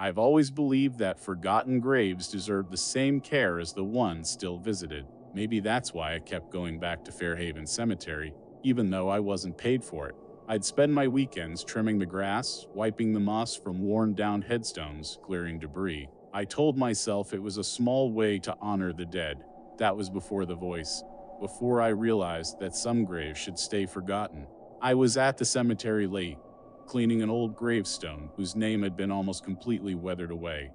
I've always believed that forgotten graves deserve the same care as the ones still visited. Maybe that's why I kept going back to Fairhaven Cemetery, even though I wasn't paid for it. I'd spend my weekends trimming the grass, wiping the moss from worn-down headstones, clearing debris. I told myself it was a small way to honor the dead. That was before the voice, before I realized that some graves should stay forgotten. I was at the cemetery late, cleaning an old gravestone whose name had been almost completely weathered away.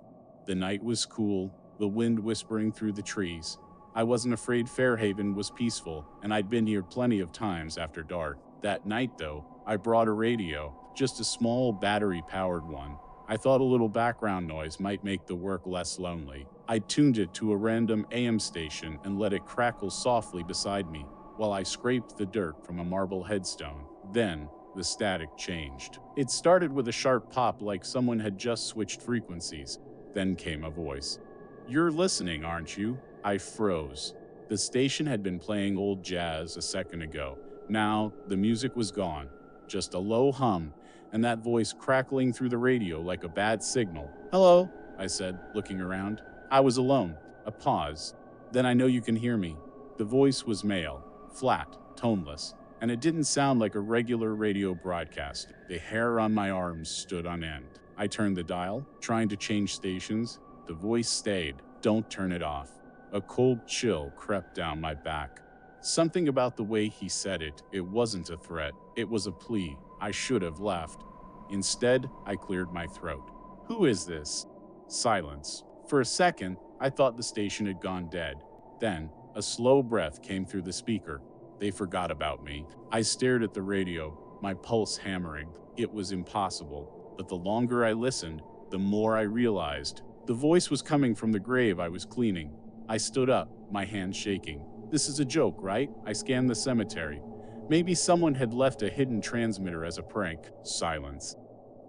The night was cool, the wind whispering through the trees. I wasn't afraid. Fairhaven was peaceful, and I'd been here plenty of times after dark. That night, though, I brought a radio, just a small battery-powered one. I thought a little background noise might make the work less lonely. I tuned it to a random AM station and let it crackle softly beside me while I scraped the dirt from a marble headstone. Then, the static changed. It started with a sharp pop like someone had just switched frequencies. Then came a voice. "You're listening, aren't you?" I froze. The station had been playing old jazz a second ago. Now, the music was gone. Just a low hum, and that voice crackling through the radio like a bad signal. "Hello," I said, looking around. I was alone. A pause. "Then I know you can hear me." The voice was male, flat, toneless, and it didn't sound like a regular radio broadcast. The hair on my arms stood on end. I turned the dial, trying to change stations. The voice stayed. "Don't turn it off." A cold chill crept down my back. Something about the way he said it, it wasn't a threat, it was a plea. I should have left. Instead, I cleared my throat. "Who is this?" Silence. For a second, I thought the station had gone dead. Then, a slow breath came through the speaker. They forgot about me. I stared at the radio, my pulse hammering. It was impossible. But the longer I listened, the more I realized. The voice was coming from the grave I was cleaning. I stood up, my hands shaking. This is a joke, right? I scanned the cemetery. Maybe someone had left a hidden transmitter as a prank. Silence.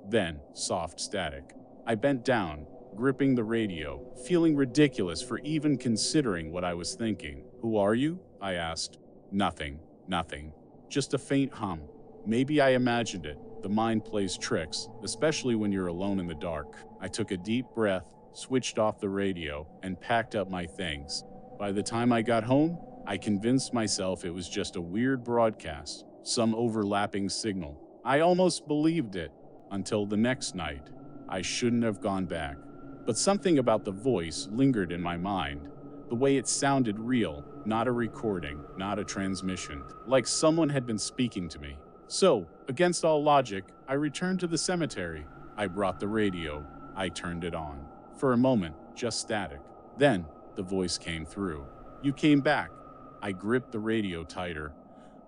Then, soft static. I bent down, gripping the radio, feeling ridiculous for even considering what I was thinking. "Who are you?" I asked. Nothing. Just a faint hum. Maybe I imagined it. The mind plays tricks, especially when you're alone in the dark. I took a deep breath, switched off the radio, and packed up my things. By the time I got home, I convinced myself it was just a weird broadcast, some overlapping signal. I almost believed it, until the next night. I shouldn't have gone back. But something about the voice lingered in my mind. The way it sounded real, not a recording, not a transmission, like someone had been speaking to me. So, against all logic, I returned to the cemetery. I brought the radio. I turned it on. For a moment, just static. Then, the voice came through. "You came back." I gripped the radio tighter.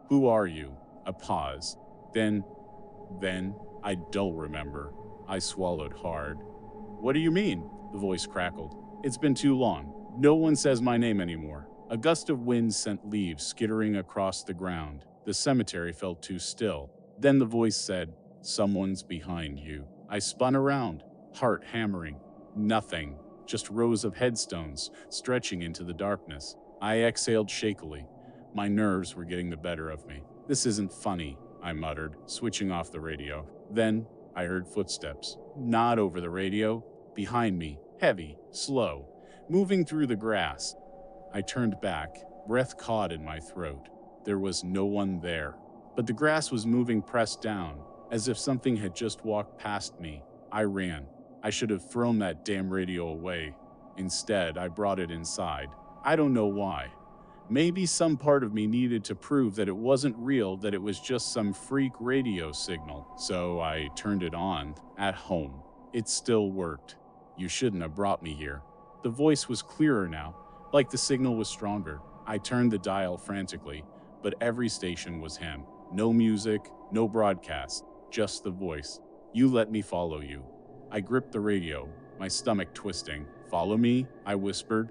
"Who are you?" A pause. Then, I don't remember. I swallowed hard. "What do you mean?" The voice crackled. "It's been too long. No one says my name anymore." A gust of wind sent leaves skittering across the ground. The cemetery felt too still. Then the voice said, "Someone's behind you." I spun around, heart hammering. Nothing, just rows of headstones stretching into the darkness. I exhaled shakily. My nerves were getting the better of me. "This isn't funny," I muttered, switching off the radio. Then I heard footsteps. Not over the radio, behind me, heavy, slow, moving through the grass. I turned back, breath caught in my throat. There was no one there. But the grass was moving, pressed down, as if something had just walked past me. I ran. I should have thrown that damn radio away. Instead, I brought it inside. I don't know why. Maybe some part of me needed to prove that it wasn't real, that it was just some freak radio signal. So I turned it on, at home. It still worked. "You shouldn't have brought me here." The voice was clearer now, like the signal was stronger. I turned the dial frantically, but every station was him. No music, no broadcast, just the voice. "You let me follow you." I gripped the radio, my stomach twisting. "Follow me?" I whispered.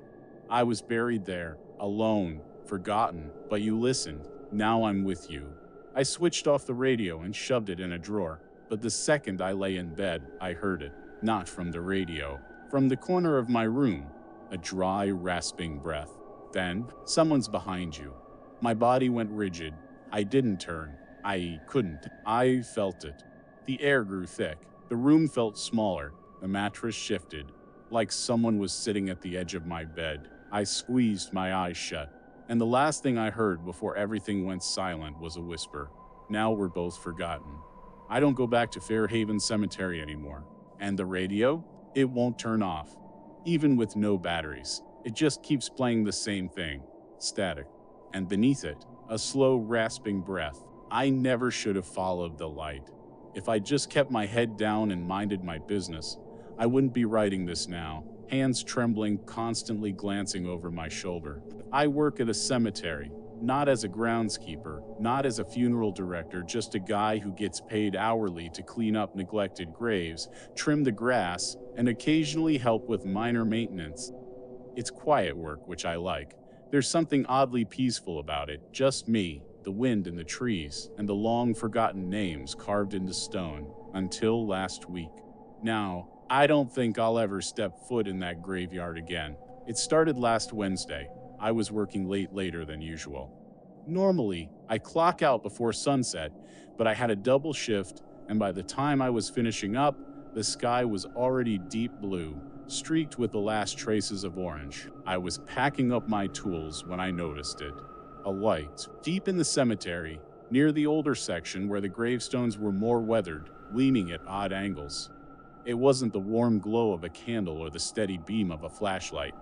I was buried there, alone, forgotten, but you listened. Now I'm with you. I switched off the radio and shoved it in a drawer, but the second I lay in bed, I heard it. Not from the radio. From the corner of my room, a dry, rasping breath. Then, "Someone's behind you." My body went rigid. I didn't turn. I couldn't. I felt it. The air grew thick. The room felt smaller. The mattress shifted, like someone was sitting at the edge of my bed. I squeezed my eyes shut, and the last thing I heard before everything went silent was a whisper. Now we're both forgotten. I don't go back to Fairhaven Cemetery anymore. And the radio? It won't turn off. Even with no batteries. It just keeps playing the same thing. Static. And beneath it, a slow, rasping breath. I never should have followed the light. If I just kept my head down and minded my business, I wouldn't be writing this now, hands trembling, constantly glancing over my shoulder. I work at a cemetery, not as a groundskeeper, not as a funeral director, just a guy who gets paid hourly to clean up neglected graves, trim the grass, and occasionally help with minor maintenance. It's quiet work, which I like. There's something oddly peaceful about it, just me, the wind and the trees, and the long-forgotten names carved into stone, until last week. Now, I don't think I'll ever step foot in that graveyard again. It started last Wednesday. I was working later than usual. Normally, I clock out before sunset, but I had a double shift, and by the time I was finishing up, the sky was already deep blue, streaked with the last traces of orange. I was packing up my tools when I noticed it. A light, deep in the cemetery, near the older section where the gravestones were more weathered, leaning at odd angles. It wasn't the warm glow of a candle or the steady beam of a flashlight.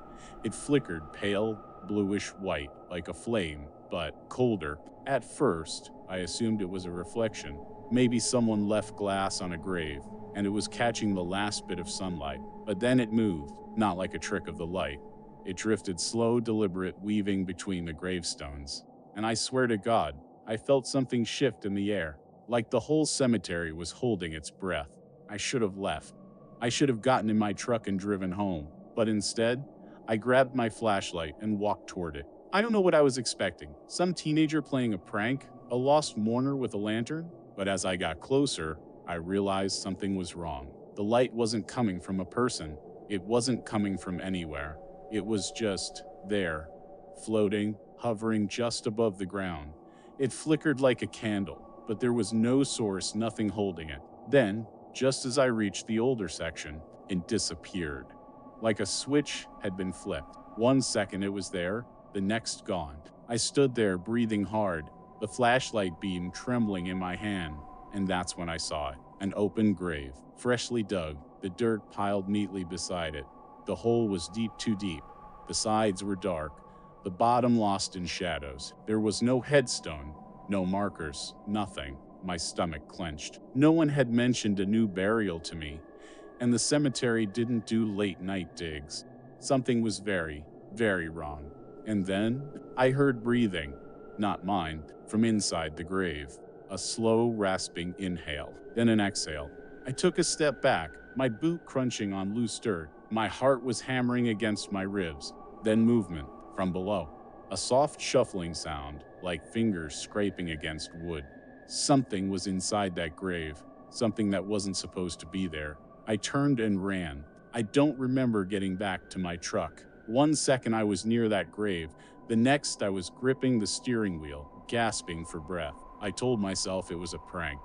It flickered pale, bluish white, like a flame, but colder. At first, I assumed it was a reflection. Maybe someone left glass on a grave, and it was catching the last bit of sunlight. But then it moved, not like a trick of the light. It drifted slow, deliberate, weaving between the gravestones. And I swear to God, I felt something shift in the air, like the whole cemetery was holding its breath. I should have left. I should have gotten in my truck and driven home. But instead, I grabbed my flashlight and walked toward it. I don't know what I was expecting. Some teenager playing a prank? A lost mourner with a lantern? But as I got closer, I realized something was wrong. The light wasn't coming from a person. It wasn't coming from anywhere. It was just there, floating, hovering just above the ground. It flickered like a candle, but there was no source, nothing holding it. Then, just as I reached the older section, it disappeared. Like a switch had been flipped. 1 second it was there, the next gone. I stood there breathing hard, the flashlight beam trembling in my hand, and that's when I saw it. An open grave, freshly dug, the dirt piled neatly beside it. The hole was deep, too deep. The sides were dark, the bottom lost in shadows. There was no headstone, no markers, nothing. My stomach clenched. No one had mentioned a new burial to me, and the cemetery didn't do late-night digs. Something was very, very wrong. And then I heard breathing, not mine, from inside the grave. A slow, rasping inhale, then an exhale. I took a step back, my boot crunching on loose dirt. My heart was hammering against my ribs. Then movement from below. A soft shuffling sound, like fingers scraping against wood. Something was inside that grave, something that wasn't supposed to be there. I turned and ran. I don't remember getting back to my truck. 1 second I was near that grave. The next I was gripping the steering wheel, gasping for breath. I told myself it was a prank.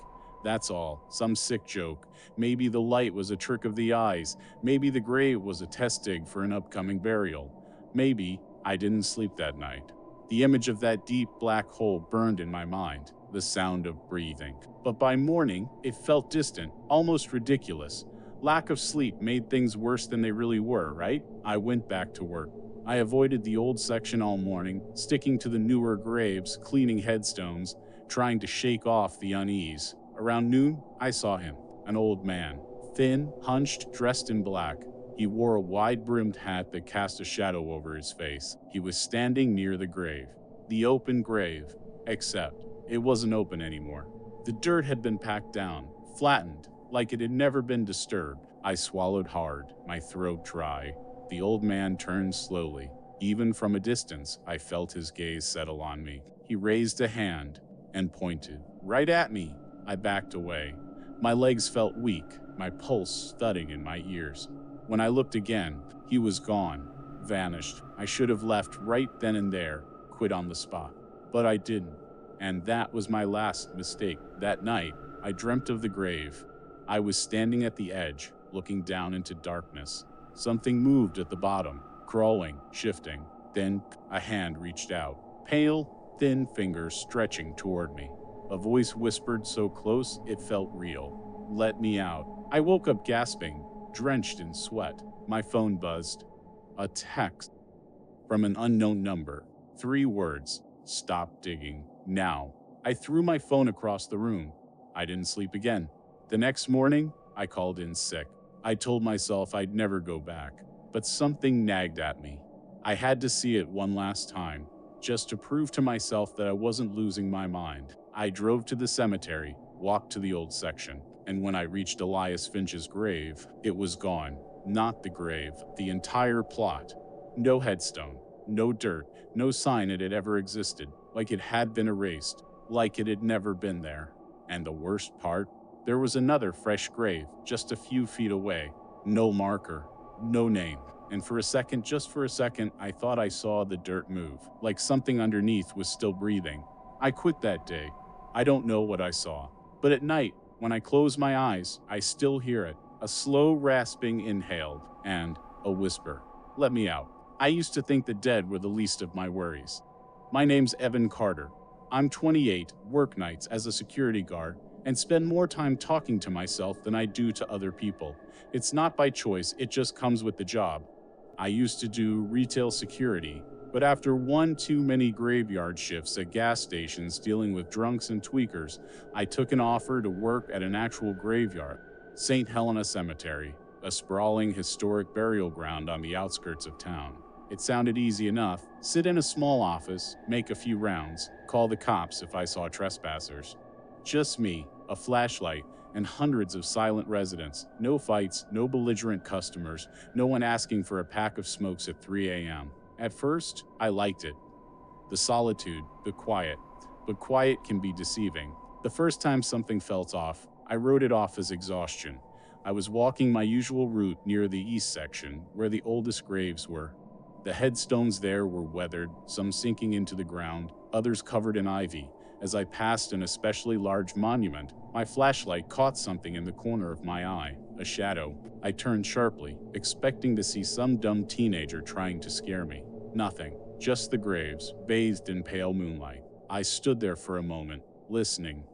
That's all, some sick joke. Maybe the light was a trick of the eyes. Maybe the grave was a test dig for an upcoming burial. Maybe I didn't sleep that night. The image of that deep black hole burned in my mind, the sound of breathing. But by morning, it felt distant, almost ridiculous. Lack of sleep made things worse than they really were, right? I went back to work. I avoided the old section all morning, sticking to the newer graves, cleaning headstones, trying to shake off the unease. Around noon, I saw him, an old man, thin, hunched, dressed in black. He wore a wide-brimmed hat that cast a shadow over his face. He was standing near the grave, the open grave, except it wasn't open anymore. The dirt had been packed down, flattened, like it had never been disturbed. I swallowed hard, my throat dry. The old man turned slowly. Even from a distance, I felt his gaze settle on me. He raised a hand and pointed right at me. I backed away. My legs felt weak, my pulse thudding in my ears. When I looked again, he was gone, vanished. I should have left right then and there, quit on the spot. But I didn't. And that was my last mistake. That night, I dreamt of the grave. I was standing at the edge, looking down into darkness. Something moved at the bottom, crawling, shifting. Then a hand reached out, pale, thin fingers stretching toward me. A voice whispered so close it felt real. "Let me out." I woke up gasping, drenched in sweat. My phone buzzed. A text from an unknown number. 3 words. "Stop digging. Now." I threw my phone across the room. I didn't sleep again. The next morning, I called in sick. I told myself I'd never go back, but something nagged at me. I had to see it one last time, just to prove to myself that I wasn't losing my mind. I drove to the cemetery, walked to the old section, and when I reached Elias Finch's grave, it was gone. Not the grave, the entire plot. No headstone, no dirt, no sign it had ever existed, like it had been erased, like it had never been there. And the worst part? There was another fresh grave, just a few feet away. No marker, no name. And for a second, just for a second, I thought I saw the dirt move, like something underneath was still breathing. I quit that day. I don't know what I saw. But at night, when I close my eyes, I still hear it. A slow rasping inhaled, and a whisper. "Let me out." I used to think the dead were the least of my worries. My name's Evan Carter. I'm 28, work nights as a security guard, and spend more time talking to myself than I do to other people. It's not by choice, it just comes with the job. I used to do retail security, but after one too many graveyard shifts at gas stations dealing with drunks and tweakers, I took an offer to work at an actual graveyard, St. Helena Cemetery, a sprawling historic burial ground on the outskirts of town. It sounded easy enough. Sit in a small office, make a few rounds, call the cops if I saw trespassers. Just me, a flashlight, and hundreds of silent residents. No fights, no belligerent customers, no one asking for a pack of smokes at 3 a.m. At first, I liked it. The solitude, the quiet. But quiet can be deceiving. The first time something felt off, I wrote it off as exhaustion. I was walking my usual route near the east section, where the oldest graves were. The headstones there were weathered, some sinking into the ground, others covered in ivy. As I passed an especially large monument, my flashlight caught something in the corner of my eye, a shadow. I turned sharply, expecting to see some dumb teenager trying to scare me. Nothing, just the graves, bathed in pale moonlight. I stood there for a moment, listening.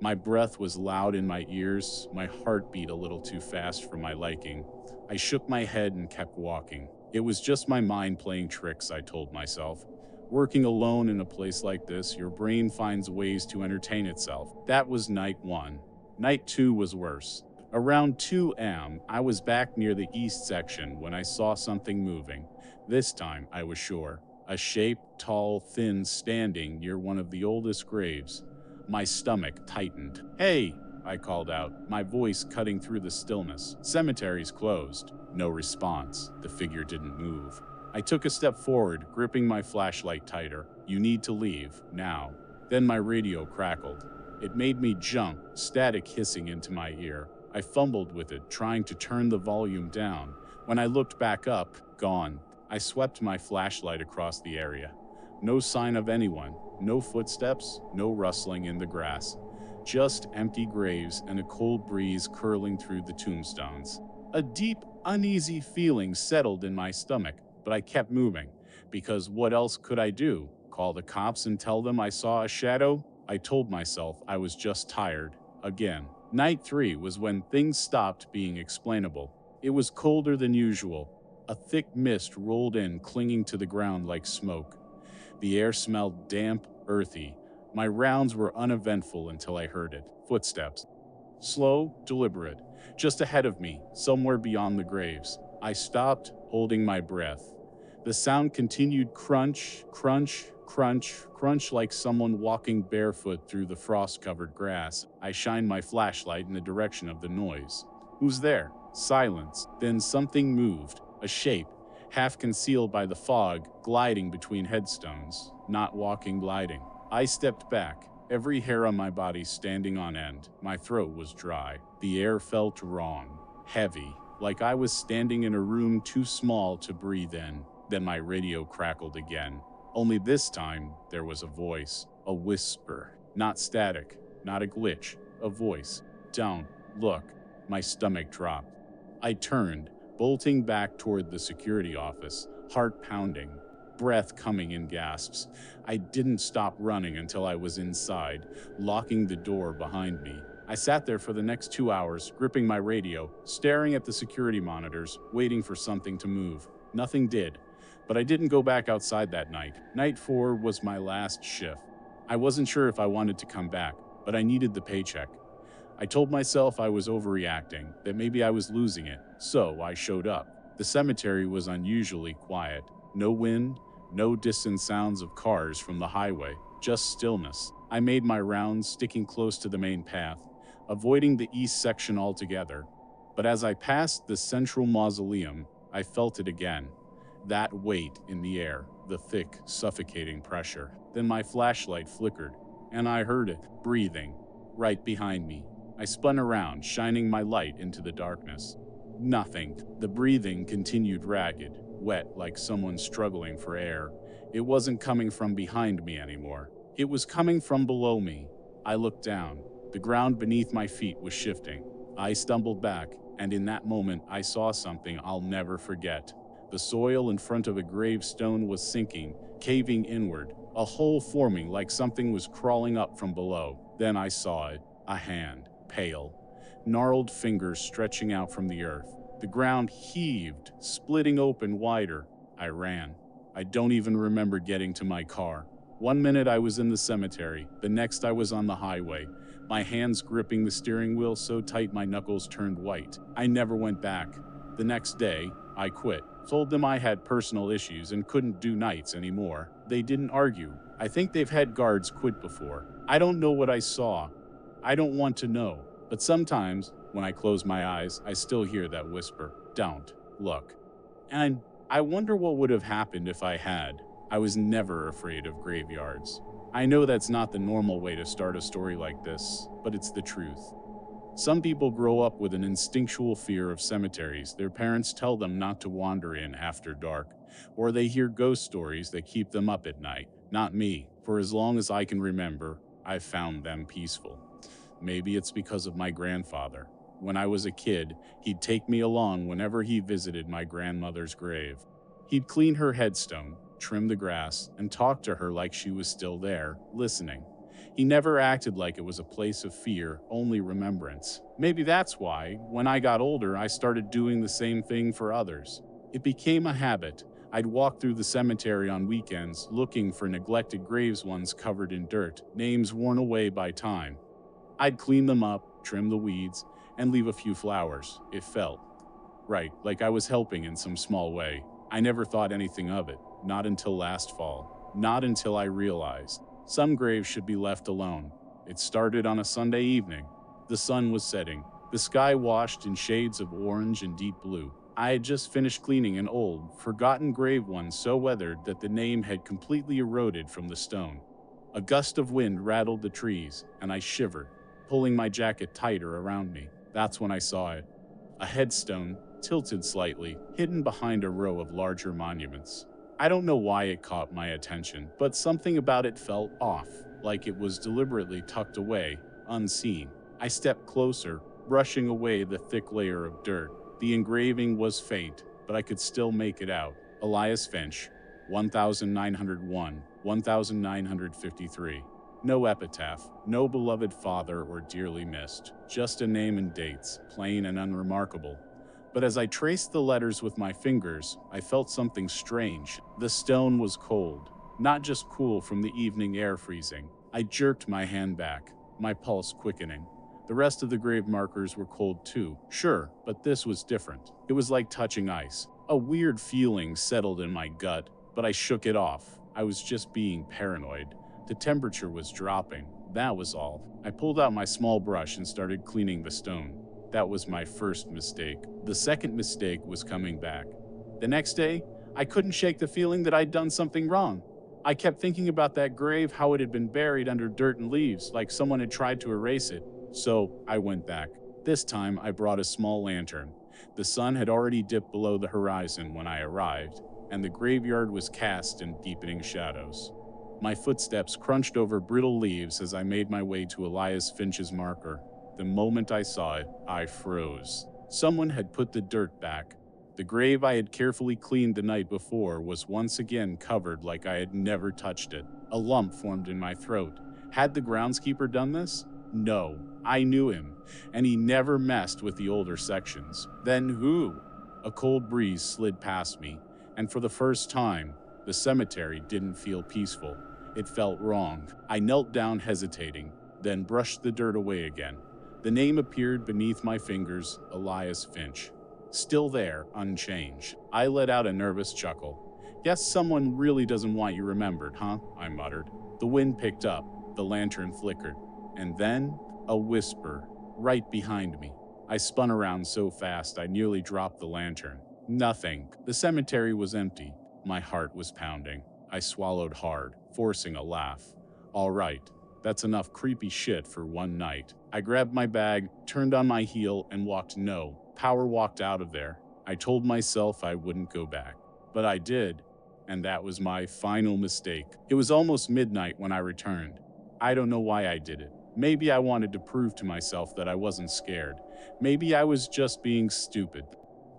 My breath was loud in my ears, my heart beat a little too fast for my liking. I shook my head and kept walking. It was just my mind playing tricks, I told myself. Working alone in a place like this, your brain finds ways to entertain itself. That was night 1. Night 2 was worse. Around 2 a.m., I was back near the east section when I saw something moving. This time, I was sure. A shape, tall, thin, standing near one of the oldest graves. My stomach tightened. "Hey!" I called out, my voice cutting through the stillness. "Cemetery's closed." No response. The figure didn't move. I took a step forward, gripping my flashlight tighter. "You need to leave, now." Then my radio crackled. It made me jump, static hissing into my ear. I fumbled with it, trying to turn the volume down. When I looked back up, gone. I swept my flashlight across the area. No sign of anyone, no footsteps, no rustling in the grass. Just empty graves and a cold breeze curling through the tombstones. A deep, uneasy feeling settled in my stomach, but I kept moving, because what else could I do? Call the cops and tell them I saw a shadow? I told myself I was just tired, again. Night 3 was when things stopped being explainable. It was colder than usual. A thick mist rolled in, clinging to the ground like smoke. The air smelled damp, earthy. My rounds were uneventful until I heard it. Footsteps. Slow, deliberate. Just ahead of me, somewhere beyond the graves. I stopped, holding my breath. The sound continued crunch, crunch, crunch, crunch like someone walking barefoot through the frost-covered grass. I shined my flashlight in the direction of the noise. Who's there? Silence. Then something moved. A shape, half concealed by the fog, gliding between headstones. Not walking, gliding. I stepped back, every hair on my body standing on end. My throat was dry. The air felt wrong, heavy, like I was standing in a room too small to breathe in. Then my radio crackled again. Only this time, there was a voice, a whisper. Not static, not a glitch, a voice. "Don't look." My stomach dropped. I turned, bolting back toward the security office, heart pounding, breath coming in gasps. I didn't stop running until I was inside, locking the door behind me. I sat there for the next 2 hours, gripping my radio, staring at the security monitors, waiting for something to move. Nothing did. But I didn't go back outside that night. Night 4 was my last shift. I wasn't sure if I wanted to come back, but I needed the paycheck. I told myself I was overreacting, that maybe I was losing it, so I showed up. The cemetery was unusually quiet. No wind, no distant sounds of cars from the highway, just stillness. I made my rounds, sticking close to the main path, avoiding the east section altogether. But as I passed the central mausoleum, I felt it again. That weight in the air, the thick, suffocating pressure. Then my flashlight flickered, and I heard it, breathing, right behind me. I spun around, shining my light into the darkness. Nothing. The breathing continued ragged, wet like someone struggling for air. It wasn't coming from behind me anymore. It was coming from below me. I looked down. The ground beneath my feet was shifting. I stumbled back, and in that moment I saw something I'll never forget. The soil in front of a gravestone was sinking, caving inward, a hole forming like something was crawling up from below. Then I saw it, a hand, pale, gnarled fingers stretching out from the earth. The ground heaved, splitting open wider. I ran. I don't even remember getting to my car. 1 minute I was in the cemetery, the next I was on the highway, my hands gripping the steering wheel so tight my knuckles turned white. I never went back. The next day, I quit. Told them I had personal issues and couldn't do nights anymore. They didn't argue. I think they've had guards quit before. I don't know what I saw. I don't want to know. But sometimes, when I close my eyes, I still hear that whisper, "Don't look." And I wonder what would have happened if I had. I was never afraid of graveyards. I know that's not the normal way to start a story like this, but it's the truth. Some people grow up with an instinctual fear of cemeteries. Their parents tell them not to wander in after dark, or they hear ghost stories that keep them up at night. Not me. For as long as I can remember, I've found them peaceful. Maybe it's because of my grandfather. When I was a kid, he'd take me along whenever he visited my grandmother's grave. He'd clean her headstone, trim the grass, and talk to her like she was still there, listening. He never acted like it was a place of fear, only remembrance. Maybe that's why, when I got older, I started doing the same thing for others. It became a habit. I'd walk through the cemetery on weekends, looking for neglected graves, ones covered in dirt, names worn away by time. I'd clean them up, trim the weeds, and leave a few flowers. It felt right, like I was helping in some small way. I never thought anything of it, not until last fall. Not until I realized some graves should be left alone. It started on a Sunday evening. The sun was setting, the sky washed in shades of orange and deep blue. I had just finished cleaning an old, forgotten grave, one so weathered that the name had completely eroded from the stone. A gust of wind rattled the trees, and I shivered, pulling my jacket tighter around me. That's when I saw it. A headstone, tilted slightly, hidden behind a row of larger monuments. I don't know why it caught my attention, but something about it felt off, like it was deliberately tucked away, unseen. I stepped closer, brushing away the thick layer of dirt. The engraving was faint, but I could still make it out. Elias Finch, 1901, 1953. No epitaph, no beloved father or dearly missed, just a name and dates, plain and unremarkable. But as I traced the letters with my fingers, I felt something strange. The stone was cold, not just cool from the evening air freezing. I jerked my hand back, my pulse quickening. The rest of the grave markers were cold too, sure, but this was different. It was like touching ice. A weird feeling settled in my gut, but I shook it off. I was just being paranoid. The temperature was dropping, that was all. I pulled out my small brush and started cleaning the stone. That was my first mistake. The second mistake was coming back. The next day, I couldn't shake the feeling that I'd done something wrong. I kept thinking about that grave, how it had been buried under dirt and leaves, like someone had tried to erase it. So I went back. This time, I brought a small lantern. The sun had already dipped below the horizon when I arrived, and the graveyard was cast in deepening shadows. My footsteps crunched over brittle leaves as I made my way to Elias Finch's marker. The moment I saw it, I froze. Someone had put the dirt back. The grave I had carefully cleaned the night before was once again covered like I had never touched it. A lump formed in my throat. Had the groundskeeper done this? No, I knew him, and he never messed with the older sections. Then who? A cold breeze slid past me, and for the first time, the cemetery didn't feel peaceful. It felt wrong. I knelt down hesitating, then brushed the dirt away again. The name appeared beneath my fingers, Elias Finch. Still there, unchanged. I let out a nervous chuckle. Guess someone really doesn't want you remembered, huh? I muttered. The wind picked up, the lantern flickered, and then a whisper right behind me. I spun around so fast I nearly dropped the lantern. Nothing. The cemetery was empty. My heart was pounding. I swallowed hard, forcing a laugh. All right, that's enough creepy shit for one night. I grabbed my bag, turned on my heel, and power walked out of there. I told myself I wouldn't go back. But I did, and that was my final mistake. It was almost midnight when I returned. I don't know why I did it. Maybe I wanted to prove to myself that I wasn't scared. Maybe I was just being stupid.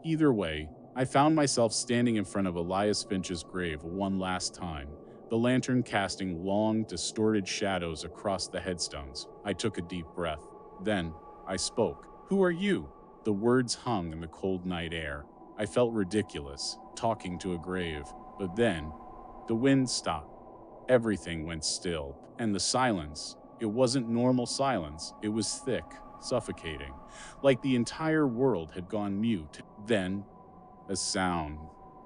Either way, I found myself standing in front of Elias Finch's grave one last time, the lantern casting long, distorted shadows across the headstones. I took a deep breath. Then, I spoke. "Who are you?" The words hung in the cold night air. I felt ridiculous, talking to a grave. But then, the wind stopped. Everything went still. And the silence, it wasn't normal silence. It was thick, suffocating, like the entire world had gone mute. Then, a sound.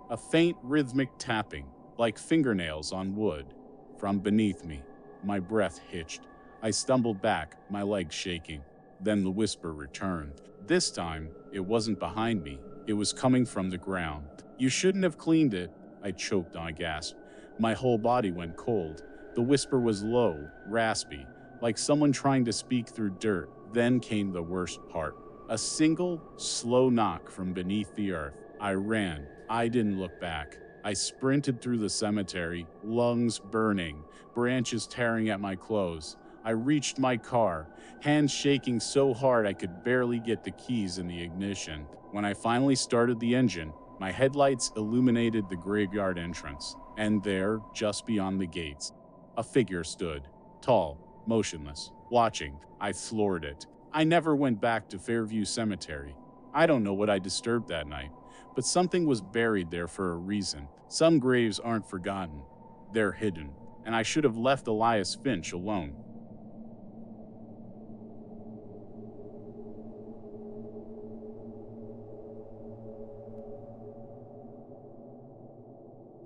A faint rhythmic tapping, like fingernails on wood. From beneath me, my breath hitched. I stumbled back, my legs shaking. Then the whisper returned. This time, it wasn't behind me. It was coming from the ground. "You shouldn't have cleaned it," I choked on a gasp. My whole body went cold. The whisper was low, raspy, like someone trying to speak through dirt. Then came the worst part. A single, slow knock from beneath the earth. I ran. I didn't look back. I sprinted through the cemetery, lungs burning, branches tearing at my clothes. I reached my car, hands shaking so hard I could barely get the keys in the ignition. When I finally started the engine, my headlights illuminated the graveyard entrance. And there, just beyond the gates, a figure stood, tall, motionless, watching. I floored it. I never went back to Fairview Cemetery. I don't know what I disturbed that night, but something was buried there for a reason. Some graves aren't forgotten. They're hidden, and I should have left Elias Finch alone.